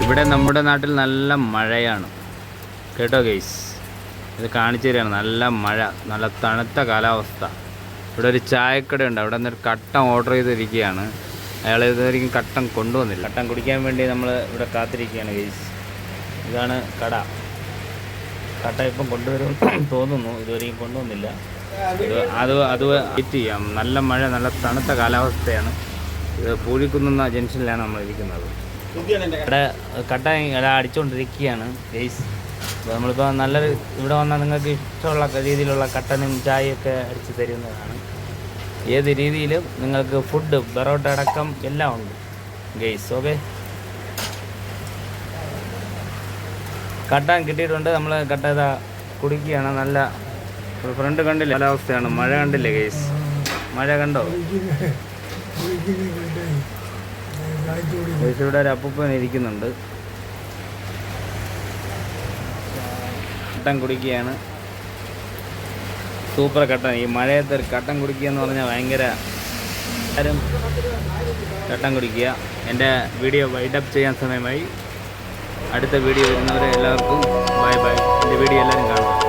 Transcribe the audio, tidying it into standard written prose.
ഇവിടെ നമ്മുടെ നാട്ടിൽ നല്ല മഴയാണ് കേട്ടോ ഗൈസ്. ഇത് കാണിച്ചു തരികയാണ്. നല്ല മഴ, നല്ല തണുത്ത കാലാവസ്ഥ. ഇവിടെ ഒരു ചായക്കടയുണ്ട്. അവിടെ നിന്നൊരു കട്ടൻ ഓർഡർ ചെയ്തിരിക്കുകയാണ്. അയാൾ ഇതുവരെയും കട്ടൻ കൊണ്ടുവന്നില്ല. കട്ടൻ കുടിക്കാൻ വേണ്ടി നമ്മൾ ഇവിടെ കാത്തിരിക്കുകയാണ് ഗൈസ്. ഇതാണ് കട. കട്ട ഇപ്പം കൊണ്ടുവരും തോന്നുന്നു. ഇതുവരെയും കൊണ്ടുവന്നില്ല. അത് വെയിറ്റ് ചെയ്യാം. നല്ല മഴ, നല്ല തണുത്ത കാലാവസ്ഥയാണ്. ഇത് പൂഴിക്കുന്ന ജംഗ്ഷനിലാണ് നമ്മൾ ഇരിക്കുന്നത്. ഇവിടെ കട്ട അടിച്ചുകൊണ്ടിരിക്കുകയാണ് ഗൈസ്. അപ്പോൾ നമ്മളിപ്പോൾ നല്ലൊരു ഇവിടെ വന്നാൽ നിങ്ങൾക്ക് ഇഷ്ടമുള്ള രീതിയിലുള്ള കട്ടനും ചായയൊക്കെ അടിച്ച് തരുന്നതാണ്. ഏത് രീതിയിലും നിങ്ങൾക്ക് ഫുഡ്, പൊറോട്ട അടക്കം എല്ലാം ഉണ്ട് ഗൈസ്. ഓക്കെ, കട്ടൻ കിട്ടിയിട്ടുണ്ട്. നമ്മൾ കട്ട ഇതാ കുടിക്കുകയാണ്. നല്ല ഫ്രണ്ട് കണ്ടില്ല കാലാവസ്ഥയാണ്. മഴ കണ്ടില്ലേ ഗൈസ്? മഴ കണ്ടോ? ഇവിടെ ഒരു അപ്പൂപ്പൻ ഇരിക്കുന്നുണ്ട്. കട്ടൻ കുടിക്കുകയാണ്. സൂപ്പർ കട്ടൻ. ഈ മഴയത്ത് ഒരു കട്ടൻ കുടിക്കുക എന്ന് പറഞ്ഞാൽ ഭയങ്കര. എല്ലാവരും കട്ടൻ കുടിക്കുക. എൻ്റെ വീഡിയോ വൈൻഡപ്പ് ചെയ്യാൻ സമയമായി. അടുത്ത വീഡിയോ വരുന്നവരെ എല്ലാവർക്കും ബൈ ബൈ. എൻ്റെ വീഡിയോ എല്ലാവരും കാണും.